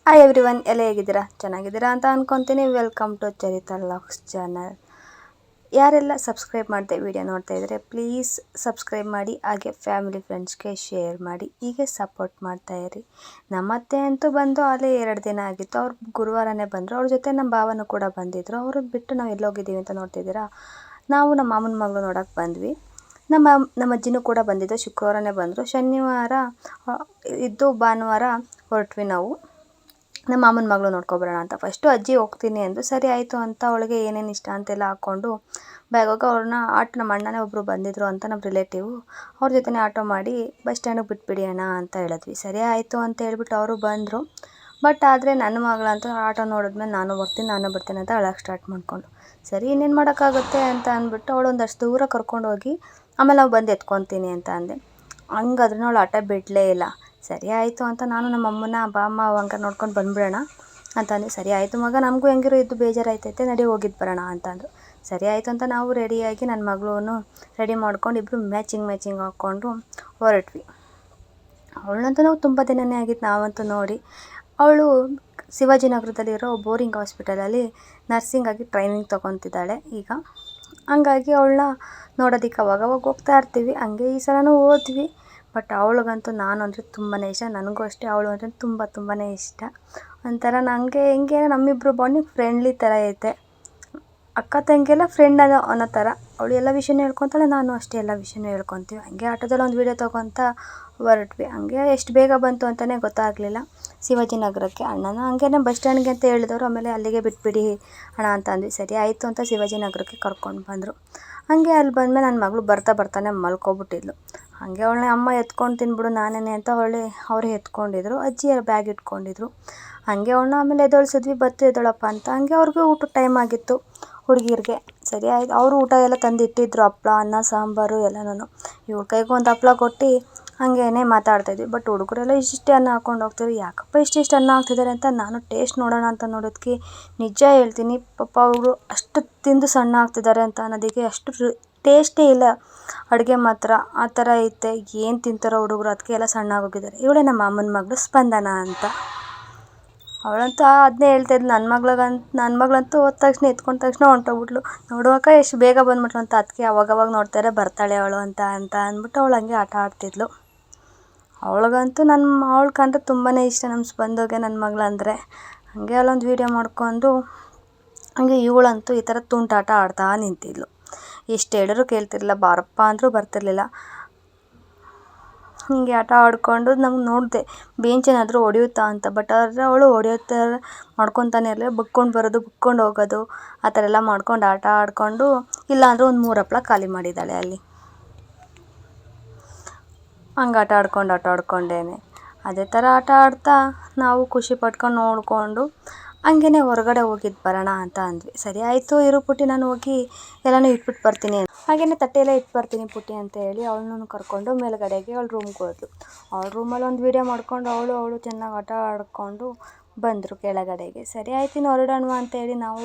Hi everyone, ಎಲ್ಲ ಹೇಗಿದ್ದೀರಾ? ಚೆನ್ನಾಗಿದ್ದೀರಾ ಅಂತ ಅಂದ್ಕೊತೀನಿ. Welcome to Charita logs channel. ಯಾರೆಲ್ಲ ಸಬ್ಸ್ಕ್ರೈಬ್ ಮಾಡದೆ ವಿಡಿಯೋ ನೋಡ್ತಾ ಇದ್ದರೆ ಪ್ಲೀಸ್ ಸಬ್ಸ್ಕ್ರೈಬ್ ಮಾಡಿ, ಹಾಗೆ ಫ್ಯಾಮಿಲಿ ಫ್ರೆಂಡ್ಸ್ಗೆ ಶೇರ್ ಮಾಡಿ, ಹೀಗೆ ಸಪೋರ್ಟ್ ಮಾಡ್ತಾಯಿರಿ. ನಮ್ಮತ್ತೆ ಅಂತೂ ಬಂದು ಅಲ್ಲೇ 2 ದಿನ ಆಗಿತ್ತು. ಅವ್ರು ಗುರುವಾರನೇ ಬಂದರು. ಅವ್ರ ಜೊತೆ ನಮ್ಮ ಭಾವನೂ ಕೂಡ ಬಂದಿದ್ದರು. ಅವ್ರನ್ನ ಬಿಟ್ಟು ನಾವು ಎಲ್ಲೋಗಿದ್ದೀವಿ ಅಂತ ನೋಡ್ತಿದ್ದೀರಾ. ನಾವು ನಮ್ಮ ಮಾಮನ ಮಗಳು ನೋಡೋಕ್ಕೆ ಬಂದ್ವಿ. ನಮ್ಮ ಅಜ್ಜಿನೂ ಕೂಡ ಬಂದಿದ್ದು. ಶುಕ್ರವಾರನೇ ಬಂದರು. ಶನಿವಾರ ಇದ್ದು ಭಾನುವಾರ ಹೊರಟ್ವಿ ನಾವು ನಮ್ಮ ಮಾಮನ ಮಗಳು ನೋಡ್ಕೊಬರೋಣ ಅಂತ. ಫಸ್ಟು ಅಜ್ಜಿ ಹೋಗ್ತೀನಿ ಅಂದು, ಸರಿ ಆಯಿತು ಅಂತ ಅವಳಿಗೆ ಏನೇನು ಇಷ್ಟ ಅಂತೆಲ್ಲ ಹಾಕ್ಕೊಂಡು ಬ್ಯಾಗೋಗಿ ಅವ್ರನ್ನ ನಮ್ಮ ಅಣ್ಣನೇ ಒಬ್ಬರು ಬಂದಿದ್ದರು ಅಂತ ನಮ್ಮ ರಿಲೇಟಿವು, ಅವ್ರ ಜೊತೆ ಆಟೋ ಮಾಡಿ ಬಸ್ ಸ್ಟ್ಯಾಂಡಿಗೆ ಬಿಟ್ಬಿಡಿ ಅಣ್ಣ ಅಂತ ಹೇಳಿದ್ವಿ. ಸರಿ ಆಯಿತು ಅಂತ ಹೇಳ್ಬಿಟ್ಟು ಅವರು ಬಂದರು. ಬಟ್ ಆದರೆ ನನ್ನ ಮಗಳಂತೂ ಆಟೋ ನೋಡಿದ್ಮೇಲೆ ನಾನು ಬರ್ತೀನಿ ಅಂತ ಅಳಕ್ಕೆ ಸ್ಟಾರ್ಟ್ ಮಾಡಿಕೊಂಡು, ಸರಿ ಇನ್ನೇನು ಮಾಡೋಕ್ಕಾಗುತ್ತೆ ಅಂತ ಅಂದ್ಬಿಟ್ಟು ಅವಳು ಒಂದಷ್ಟು ದೂರ ಕರ್ಕೊಂಡೋಗಿ ಆಮೇಲೆ ನಾವು ಬಂದು ಎತ್ಕೊತೀನಿ ಅಂತ ಅಂದೆ. ಹಂಗಾದ್ರೂ ಅವಳು ಆಟ ಬಿಡಲೇ ಇಲ್ಲ. ಸರಿ ಆಯಿತು ಅಂತ ನಾನು ನಮ್ಮ ಅಮ್ಮನ ಬಾಮ್ಮ ಹಂಗಾರೆ ನೋಡ್ಕೊಂಡು ಬಂದುಬಿಡೋಣ ಅಂತಂದು, ಸರಿ ಆಯಿತು ಮಗ, ನಮಗೂ ಹೆಂಗಿರೋ ಇದ್ದು ಬೇಜಾರಾಯ್ತೈತೆ, ನಡಿ ಹೋಗಿದ್ದು ಬರೋಣ ಅಂತಂದು. ಸರಿ ಆಯಿತು ಅಂತ ನಾವು ರೆಡಿಯಾಗಿ ನನ್ನ ಮಗಳೂ ರೆಡಿ ಮಾಡ್ಕೊಂಡು ಇಬ್ಬರು ಮ್ಯಾಚಿಂಗ್ ಹಾಕ್ಕೊಂಡು ಹೊರಟ್ವಿ. ಅವಳಂತೂ ನಾವು ತುಂಬ ದಿನವೇ ಆಗಿತ್ತು ನಾವಂತೂ ನೋಡಿ. ಅವಳು ಶಿವಾಜಿನಗರದಲ್ಲಿರೋ ಬೋರಿಂಗ್ ಹಾಸ್ಪಿಟಲಲ್ಲಿ ನರ್ಸಿಂಗಾಗಿ ಟ್ರೈನಿಂಗ್ ತೊಗೊತಿದ್ದಾಳೆ ಈಗ. ಹಂಗಾಗಿ ಅವಳನ್ನ ನೋಡೋದಕ್ಕೆ ಅವಾಗವಾಗ ಹೋಗ್ತಾ ಇರ್ತೀವಿ. ಹಂಗೆ ಈ ಸಲನೂ ಹೋದ್ವಿ. ಬಟ್ ಅವಳಿಗಂತೂ ನಾನು ಅಂದರೆ ತುಂಬಾ ಇಷ್ಟ. ನನಗೂ ಅಷ್ಟೇ ಅವಳು ಅಂದರೆ ತುಂಬಾ ಇಷ್ಟ. ಒಂಥರ ನನಗೆ ಹೆಂಗೆ ನಮ್ಮಿಬ್ಬರು ಬಾಂಡಿಂಗ್ ಫ್ರೆಂಡ್ಲಿ ಥರ ಐತೆ. ಅಕ್ಕ ತಂಗಿಯೆಲ್ಲ ಫ್ರೆಂಡ್ ಅನ್ನೋ ಥರ. ಅವಳು ಎಲ್ಲ ವಿಷಯನೂ ಹೇಳ್ಕೊತಾಳೆ, ನಾನು ಅಷ್ಟೇ ಎಲ್ಲ ವಿಷಯನೂ ಹೇಳ್ಕೊತೀವಿ. ಹಂಗೆ ಆಟೋದಲ್ಲಿ ಒಂದು ವೀಡಿಯೋ ತೊಗೊತ ಹೊರಟ್ವಿ. ಹಂಗೆ ಎಷ್ಟು ಬೇಗ ಬಂತು ಅಂತಲೇ ಗೊತ್ತಾಗಲಿಲ್ಲ ಶಿವಾಜಿನಗರಕ್ಕೆ. ಅಣ್ಣನ ಹಂಗೆ ಬಸ್ ಸ್ಟ್ಯಾಂಡ್ಗೆ ಅಂತ ಹೇಳಿದವರು. ಆಮೇಲೆ ಅಲ್ಲಿಗೆ ಬಿಟ್ಬಿಡಿ ಅಣ್ಣ ಅಂತ ಅಂದ್ವಿ. ಸರಿ ಆಯಿತು ಅಂತ ಶಿವಾಜಿನಗರಕ್ಕೆ ಕರ್ಕೊಂಡು ಬಂದರು. ಹಂಗೆ ಅಲ್ಲಿ ಬಂದಮೇಲೆ ನನ್ನ ಮಗಳು ಬರ್ತಾನೆ ಮಲ್ಕೊಬಿಟ್ಟಿದ್ಲು. ಹಾಗೆ ಅವಳನ್ನ ಅಮ್ಮ ಎತ್ಕೊಂಡು ತಿನ್ಬಿಡು ನಾನೇ ಅಂತ ಅವರೇ ಎತ್ಕೊಂಡಿದ್ರು. ಅಜ್ಜಿ ಬ್ಯಾಗ್ ಇಟ್ಕೊಂಡಿದ್ರು. ಹಾಗೆ ಅವಳನ್ನ ಆಮೇಲೆ ಎದ್ದೊಳಿಸಿದ್ವಿ. ಎದ್ದೊಳಪ್ಪ ಅಂತ. ಹಂಗೆ ಅವ್ರಿಗೂ ಊಟದ ಟೈಮ್ ಆಗಿತ್ತು ಹುಡುಗಿರಿಗೆ. ಸರಿ ಆಯ್ತು. ಅವರು ಊಟ ಎಲ್ಲ ತಂದಿಟ್ಟಿದ್ರು, ಹಪ್ಳ ಅನ್ನ ಸಾಂಬಾರು ಎಲ್ಲನೂ. ಇವ್ಳ ಕೈಗೆ ಒಂದು ಹಪ್ಳ ಕೊಟ್ಟು ಹಾಗೇ ಮಾತಾಡ್ತಾಯಿದ್ವಿ. ಬಟ್ ಹುಡುಗರೆಲ್ಲ ಇಷ್ಟೇ ಅನ್ನ ಹಾಕ್ಕೊಂಡು ಹೋಗ್ತಿದ್ರು. ಯಾಕಪ್ಪ ಇಷ್ಟು ಅನ್ನ ಹಾಕ್ತಿದ್ದಾರೆ ಅಂತ ನಾನು ಟೇಸ್ಟ್ ನೋಡೋಣ ಅಂತ ನೋಡೋದಕ್ಕೆ ನಿಜ ಹೇಳ್ತೀನಿ, ಪಾಪ ಅವರು ಅಷ್ಟು ತಿಂದು ಸಣ್ಣ ಆಗ್ತಿದ್ದಾರೆ ಅಂತ ಅನ್ನೋದಕ್ಕೆ ಅಷ್ಟು ಟೇಸ್ಟೇ ಇಲ್ಲ ಅಡುಗೆ ಮಾತ್ರ. ಆ ಥರ ಐತೆ. ಏನು ತಿಂತಾರೋ ಹುಡುಗರು, ಅದಕ್ಕೆ ಎಲ್ಲ ಸಣ್ಣ ಆಗೋಗಿದ್ದಾರೆ. ಇವಳೇ ನಮ್ಮ ಮಾಮನ ಮಗಳು ಸ್ಪಂದನ ಅಂತ. ಅವಳಂತೂ ಅದನ್ನೇ ಹೇಳ್ತಾಯಿದ್ಲು. ನನ್ನ ಮಗಳಂತೂ ಹೋದ ತಕ್ಷಣ ಎತ್ಕೊಂಡ ತಕ್ಷಣ ಹೊಂಟೋಗ್ಬಿಟ್ಲು. ನೋಡುವಾಗ ಎಷ್ಟು ಬೇಗ ಬಂದ್ಬಿಟ್ಲು ಅಂತ. ಅದಕ್ಕೆ ಅವಾಗವಾಗ ನೋಡ್ತಾರೆ ಬರ್ತಾಳೆ ಅವಳು ಅಂತ ಅಂದ್ಬಿಟ್ಟು ಅವಳು ಹಂಗೆ ಆಟ ಆಡ್ತಿದ್ಲು. ಅವಳಿಗಂತೂ ಅವಳಿಗಂತೂ ತುಂಬಾ ಇಷ್ಟ ನಮ್ಮ ಸ್ಪಂದಗೆ ನನ್ನ ಮಗಳಂದರೆ. ಹಾಗೆ ಅಲ್ಲೊಂದು ವೀಡಿಯೋ ಮಾಡ್ಕೊಂಡು ಹಾಗೆ ಇವಳಂತೂ ಈ ಥರ ತುಂಟಾಟ ಆಡ್ತಾ ನಿಂತಿದ್ಲು. ಎಷ್ಟು ಹೇಳಿದ್ರು ಕೇಳ್ತಿರ್ಲಿಲ್ಲ, ಬಾರಪ್ಪ ಅಂದರೂ ಬರ್ತಿರ್ಲಿಲ್ಲ. ಹೀಗೆ ಆಟ ಆಡಿಕೊಂಡು ನಮ್ಗೆ ನೋಡಿದೆ ಬೇಂಚೇನಾದರೂ ಹೊಡೆಯುತ್ತಾ ಅಂತ. ಬಟ್ ಆದರೆ ಅವಳು ಹೊಡೆಯೋ ಥರ ಮಾಡ್ಕೊತಾನೆ ಇರಲಿಲ್ಲ. ಬುಕ್ಕೊಂಡು ಬರೋದು, ಬುಕ್ಕೊಂಡು ಹೋಗೋದು, ಆ ಥರ ಎಲ್ಲ ಮಾಡ್ಕೊಂಡು ಆಟ ಆಡಿಕೊಂಡು ಇಲ್ಲಾಂದರೆ ಒಂದು 3 ಹಪ್ಳ ಖಾಲಿ ಮಾಡಿದ್ದಾಳೆ ಅಲ್ಲಿ. ಹಂಗೆ ಆಟ ಆಡ್ಕೊಂಡೇ ಅದೇ ಥರ ಆಟ ಆಡ್ತಾ ನಾವು ಖುಷಿ ಪಟ್ಕೊಂಡು ನೋಡಿಕೊಂಡು ಹಂಗೇ ಹೊರಗಡೆ ಹೋಗಿದ್ದು ಬರೋಣ ಅಂತ ಅಂದ್ವಿ. ಸರಿ ಆಯಿತು ಇರು ಪುಟ್ಟಿ, ನಾನು ಹೋಗಿ ಎಲ್ಲನೂ ಇಟ್ಬಿಟ್ಟು ಬರ್ತೀನಿ. ಹಾಗೆಯೇ ತಟ್ಟೆಯೆಲ್ಲ ಇಟ್ಟು ಬರ್ತೀನಿ ಪುಟ್ಟಿ ಅಂತ ಹೇಳಿ ಅವಳನ್ನು ಕರ್ಕೊಂಡು ಮೇಲುಗಡೆಗೆ ಅವಳು ರೂಮ್ಗೆ ಹೋದ್ಲು. ಅವಳ ರೂಮಲ್ಲಿ ಒಂದು ವೀಡಿಯೋ ಮಾಡ್ಕೊಂಡು ಅವಳು ಚೆನ್ನಾಗಿ ಆಟ ಆಡಿಕೊಂಡು ಬಂದರು ಕೆಳಗಡೆಗೆ. ಸರಿ ಆಯ್ತು ಇನ್ನು ಹೊರಡೋಣ ಅಂತ ಹೇಳಿ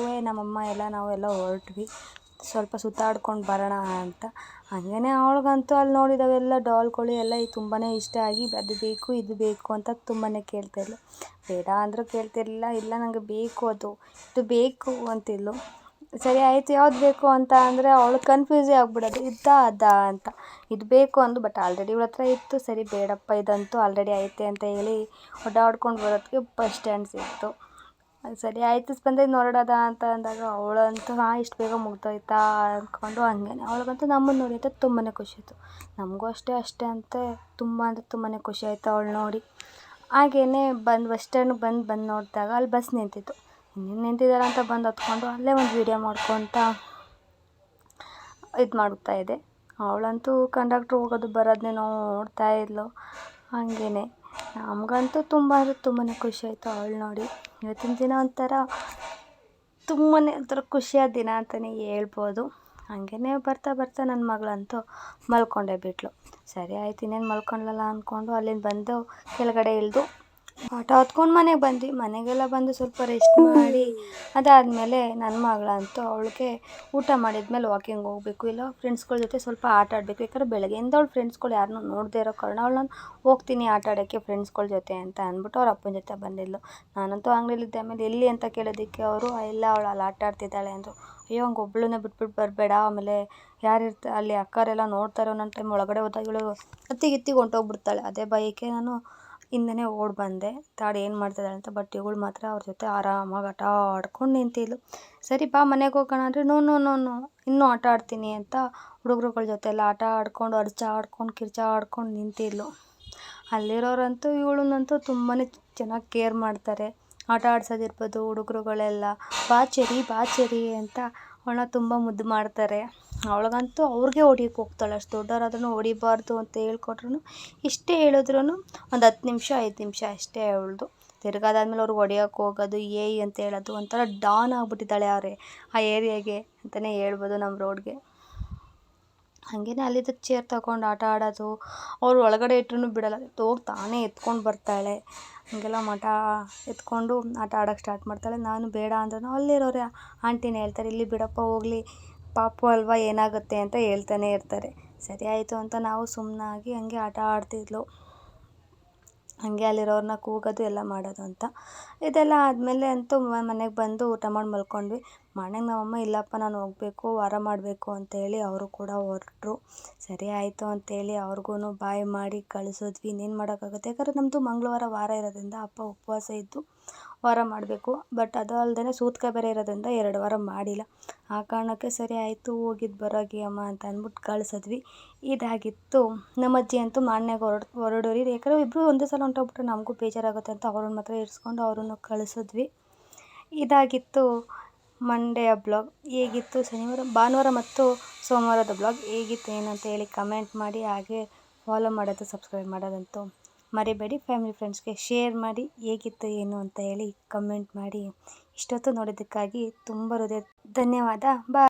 ನಮ್ಮಮ್ಮ ನಾವೆಲ್ಲ ಹೊರಟ್ವಿ. ಸ್ವಲ್ಪ ಸುತ್ತಾಡ್ಕೊಂಡು ಬರೋಣ ಅಂತ. ಹಾಗೇ ಅವಳಿಗಂತೂ ಅಲ್ಲಿ ನೋಡಿದವೆಲ್ಲ ಡಾಲ್ಗಳು ಎಲ್ಲ ತುಂಬಾ ಇಷ್ಟ ಆಗಿ ಅದು ಬೇಕು ಇದು ಬೇಕು ಅಂತ ತುಂಬಾ ಕೇಳ್ತಿದ್ಲು. ಬೇಡ ಅಂದರೂ ಕೇಳ್ತಿರ್ಲಿಲ್ಲ. ಇಲ್ಲ ನನಗೆ ಬೇಕು, ಇದು ಬೇಕು ಅಂತಿದ್ಲು. ಸರಿ ಆಯಿತು ಯಾವ್ದು ಬೇಕು ಅಂತ ಅಂದರೆ ಅವಳು ಕನ್ಫ್ಯೂಸೇ ಆಗಿಬಿಡೋದು, ಅದ ಅಂತ. ಇದು ಬೇಕು ಅಂದು. ಬಟ್ ಆಲ್ರೆಡಿ ಇವಳ ಹತ್ರ ಇತ್ತು. ಸರಿ ಬೇಡಪ್ಪ ಇದಂತೂ ಆಲ್ರೆಡಿ ಐತೆ ಅಂತ ಹೇಳಿ ಓಡಾಡ್ಕೊಂಡು ಬರೋದಕ್ಕೆ ಬಸ್ ಸ್ಟ್ಯಾಂಡ್ ಸಿಕ್ತು. ಸರಿ ಆಯಿತು ಸ್ಪಂದ ಹೊರಡೋದ ಅಂತ ಅಂದಾಗ ಅವಳಂತೂ ಇಷ್ಟು ಬೇಗ ಮುಗ್ದೋಯ್ತಾ ಅಂದ್ಕೊಂಡು ಹಂಗೆ. ಅವಳಿಗಂತೂ ನಮ್ಮನ್ನು ನೋಡಿ ಅಂತ ತುಂಬಾ ಖುಷಿ ಆಯಿತು. ನಮಗೂ ಅಷ್ಟೇ ಅಂತ ತುಂಬಾ ಖುಷಿ ಆಯಿತು ಅವಳು ನೋಡಿ. ಹಾಗೆಯೇ ಬಸ್ ಸ್ಟ್ಯಾಂಡ್ಗೆ ಬಂದು ನೋಡಿದಾಗ ಅಲ್ಲಿ ಬಸ್ ನಿಂತಿತ್ತು. ಇನ್ನೇನು ನಿಂತಿದ್ದಾರೆ ಅಂತ ಬಂದು ಹತ್ಕೊಂಡು ಅಲ್ಲೇ ಒಂದು ವೀಡಿಯೋ ಮಾಡ್ಕೊತ ಇದು ಮಾಡ್ತಾಯಿದ್ದೆ. ಅವಳಂತೂ ಕಂಡಕ್ಟ್ರ್ ಹೋಗೋದು ಬರೋದನ್ನೇ ನೋಡ್ತಾ ಇದ್ಲು. ಹಾಗೇ ನಮಗಂತೂ ತುಂಬಾ ಖುಷಿ ಆಯಿತು ಅವಳು ನೋಡಿ. ಇವತ್ತಿನ ದಿನ ಒಂಥರ ಖುಷಿಯಾದ ದಿನ ಅಂತಲೇ ಹೇಳ್ಬೋದು. ಹಾಗೇ ಬರ್ತಾ ನನ್ನ ಮಗಳಂತೂ ಮಲ್ಕೊಂಡೇ ಬಿಟ್ಲು. ಸರಿ ಆಯ್ತು ಇನ್ನೇನು ಮಲ್ಕೊಂಡ್ಲಲ್ಲ ಅಂದ್ಕೊಂಡು ಅಲ್ಲಿಂದ ಬಂದು ಕೆಳಗಡೆ ಇಳಿದು ಆಟ ಹೊತ್ಕೊಂಡು ಮನೆಗೆ ಬಂದ್ವಿ. ಮನೆಗೆಲ್ಲ ಬಂದು ಸ್ವಲ್ಪ ರೆಸ್ಟ್ ಮಾಡಿ ಅದಾದಮೇಲೆ ನನ್ನ ಮಗಳಂತೂ ಅವಳಿಗೆ ಊಟ ಮಾಡಿದ್ಮೇಲೆ ವಾಕಿಂಗ್ ಹೋಗಬೇಕು, ಇಲ್ಲ ಫ್ರೆಂಡ್ಸ್ಗಳ ಜೊತೆ ಸ್ವಲ್ಪ ಆಟ ಆಡಬೇಕು. ಯಾಕಂದರೆ ಬೆಳಗ್ಗೆಯಿಂದ ಅವಳು ಫ್ರೆಂಡ್ಸ್ಗಳು ಯಾರನ್ನೂ ನೋಡದೇ ಇರೋ ಕಾರಣ ಅವಳು ನಾನು ಹೋಗ್ತೀನಿ ಆಟ ಆಡೋಕ್ಕೆ ಫ್ರೆಂಡ್ಸ್ಗಳ ಜೊತೆ ಅಂತ ಅಂದ್ಬಿಟ್ಟು ಅವ್ರ ಅಪ್ಪನ ಜೊತೆ ಬಂದಿದ್ಲು. ನಾನಂತೂ ಅಂಗಡಿಲಿದ್ದೆ. ಆಮೇಲೆ ಎಲ್ಲಿ ಅಂತ ಕೇಳೋದಕ್ಕೆ ಅವರು ಎಲ್ಲ ಅವಳು ಅಲ್ಲಿ ಆಟ ಆಡ್ತಿದ್ದಾಳೆ ಅಂದರು. ಅಯ್ಯೋ ಹಂಗೆ ಒಬ್ಬಳನ್ನೇ ಬಿಟ್ಬಿಟ್ಟು ಬರಬೇಡ, ಆಮೇಲೆ ಅಲ್ಲಿ ಅಕ್ಕರೆಲ್ಲ ನೋಡ್ತಾರೆ. ಒಂದೊಂದು ಟೈಮ್ ಒಳಗಡೆ ಹೋದಾಗ ಇವಳು ಅತ್ತಿಗೆ ಹೊಂಟೋಗ್ಬಿಡ್ತಾಳೆ. ಅದೇ ಭಯಕ್ಕೆ ನಾನು ಹಿಂದೆನೇ ಓಡಿ ಬಂದೆ, ತಾಡು ಏನು ಮಾಡ್ತಿದ್ದಾಳೆ ಅಂತ. ಬಟ್ ಇವಳು ಮಾತ್ರ ಅವ್ರ ಜೊತೆ ಆರಾಮಾಗಿ ಆಟ ಆಡ್ಕೊಂಡು ನಿಂತಿದ್ಲು. ಸರಿ ಬಾ ಮನೆಗೆ ಹೋಗೋಣ ಅಂದರೆ ನೋ ನೋ ನೋ ನೋ ಇನ್ನೂ ಆಟ ಆಡ್ತೀನಿ ಅಂತ ಹುಡುಗರುಗಳ ಜೊತೆ ಎಲ್ಲ ಆಟ ಆಡ್ಕೊಂಡು ಕಿರ್ಚಾಡ್ಕೊಂಡು ನಿಂತಿದ್ಲು. ಅಲ್ಲಿರೋರಂತೂ ಇವಳನ್ನಂತೂ ತುಂಬಾ ಚೆನ್ನಾಗಿ ಕೇರ್ ಮಾಡ್ತಾರೆ. ಆಟ ಆಡ್ಸೋದಿರ್ಬೋದು, ಹುಡುಗರುಗಳೆಲ್ಲ ಬಾ ಚೆರಿ ಅಂತ ಅವಳನ್ನ ತುಂಬ ಮುದ್ದು ಮಾಡ್ತಾರೆ. ಅವಳಿಗಂತೂ ಅವ್ರಿಗೆ ಹೊಡಿಯೋಕ್ಕೆ ಹೋಗ್ತಾಳೆ. ಅಷ್ಟು ದೊಡ್ಡವರಾದ್ರೂ ಹೊಡಿಬಾರ್ದು ಅಂತ ಹೇಳ್ಕೊಟ್ರು ಇಷ್ಟೇ ಹೇಳಿದ್ರು ಒಂದು 10 ನಿಮಿಷ 5 ನಿಮಿಷ ಅಷ್ಟೇ ಅವಳದು. ತಿರ್ಗಾದಾದ್ಮೇಲೆ ಅವ್ರಿಗೆ ಹೊಡಿಯೋಕ್ಕೆ ಹೋಗೋದು, ಏಯ್ ಅಂತ ಹೇಳೋದು, ಒಂಥರ ಡಾನ್ ಆಗಿಬಿಟ್ಟಿದ್ದಾಳೆ ಆ ಏರಿಯಾಗೆ ಅಂತಲೇ ಹೇಳ್ಬೋದು, ನಮ್ಮ ರೋಡ್ಗೆ. ಹಾಗೇ ಅಲ್ಲಿದ್ದ ಚೇರ್ ತಗೊಂಡು ಆಟ ಆಡೋದು, ಅವ್ರು ಒಳಗಡೆ ಇಟ್ಟರೂ ಬಿಡೋಲ್ಲ, ಹೋಗಿ ತಾನೇ ಎತ್ಕೊಂಡು ಬರ್ತಾಳೆ. ಹಾಗೆಲ್ಲ ಎತ್ಕೊಂಡು ಆಟ ಆಡೋಕ್ಕೆ ಸ್ಟಾರ್ಟ್ ಮಾಡ್ತಾಳೆ. ನಾನು ಬೇಡ ಅಂದ್ರೂ ಅಲ್ಲಿರೋರೆ ಆಂಟಿನೇ ಹೇಳ್ತಾರೆ, ಇಲ್ಲಿ ಬಿಡಪ್ಪ ಹೋಗಲಿ, ಪಾಪು ಅಲ್ವಾ ಏನಾಗುತ್ತೆ ಅಂತ ಹೇಳ್ತಾನೆ ಇರ್ತಾರೆ. ಸರಿ ಆಯಿತು ಅಂತ ನಾವು ಸುಮ್ಮನಾಗಿ ಹಂಗೆ ಆಟ ಆಡ್ತಿದ್ಲು. ಹಾಗೆ ಅಲ್ಲಿರೋರನ್ನ ಕೂಗೋದು ಎಲ್ಲ ಮಾಡೋದು ಅಂತ. ಇದೆಲ್ಲ ಆದಮೇಲೆ ಅಂತೂ ಮನೆಗೆ ಬಂದು ಊಟ ಮಾಡಿ ಮಲ್ಕೊಂಡ್ವಿ. ಮನೆಗೆ ನಮ್ಮಮ್ಮ ಇಲ್ಲಪ್ಪ ನಾನು ಹೋಗಬೇಕು, ವಾರ ಮಾಡಬೇಕು ಅಂತೇಳಿ ಅವರು ಕೂಡ ಹೊರಟರು. ಸರಿ ಆಯಿತು ಅಂತೇಳಿ ಅವ್ರಿಗೂ ಬಾಯ್ ಮಾಡಿ ಕಳಿಸಿದ್ವಿ. ಇನ್ನೇನು ಮಾಡೋಕ್ಕಾಗುತ್ತೆ, ಯಾಕಂದರೆ ನಮ್ಮದು ಮಂಗಳವಾರ ವಾರ ಇರೋದ್ರಿಂದ ಅಪ್ಪ ಉಪವಾಸ ಇದ್ದು ವಾರ ಮಾಡಬೇಕು. ಬಟ್ ಅದು ಅಲ್ಲದೆ ಸೂತಕ ಬೇರೆ ಇರೋದ್ರಿಂದ 2 ವಾರ ಮಾಡಿಲ್ಲ. ಆ ಕಾರಣಕ್ಕೆ ಸರಿ ಆಯಿತು ಹೋಗಿದ್ದು ಬರೋಗಿ ಅಮ್ಮ ಅಂತ ಅಂದ್ಬಿಟ್ಟು ಕಳಿಸಿದ್ವಿ. ಇದಾಗಿತ್ತು. ನಮ್ಮ ಅಜ್ಜಿ ಅಂತೂ ಮಾನ್ಯಾಗ ಹೊರಡೋರಿ, ಯಾಕಂದರೆ ಇಬ್ಬರು ಒಂದೇ ಸಲ ಹೊಂಟೋಗ್ಬಿಟ್ರೆ ನಮಗೂ ಬೇಜಾರಾಗುತ್ತೆ ಅಂತ ಅವ್ರನ್ನ ಮಾತ್ರ ಇರಿಸ್ಕೊಂಡು ಅವ್ರನ್ನು ಕಳಿಸಿದ್ವಿ. ಇದಾಗಿತ್ತು ಮಂಡೆಯ ಬ್ಲಾಗ್. ಹೇಗಿತ್ತು ಭಾನುವಾರ ಮತ್ತು ಸೋಮವಾರದ ಬ್ಲಾಗ್ ಹೇಗಿತ್ತು ಏನಂತ ಹೇಳಿ ಕಮೆಂಟ್ ಮಾಡಿ. ಹಾಗೆ ಫಾಲೋ ಮಾಡೋದು ಸಬ್ಸ್ಕ್ರೈಬ್ ಮಾಡೋದಂತೂ ಮರಿಬೇಡಿ. ಫ್ಯಾಮಿಲಿ ಫ್ರೆಂಡ್ಸ್ಗೆ ಶೇರ್ ಮಾಡಿ. ಹೇಗಿತ್ತು ಏನು ಅಂತ ಹೇಳಿ ಕಮೆಂಟ್ ಮಾಡಿ. ಇಷ್ಟೊತ್ತು ನೋಡೋದಕ್ಕಾಗಿ ತುಂಬ ಹೃದಯ ಧನ್ಯವಾದ. ಬಾಯ್.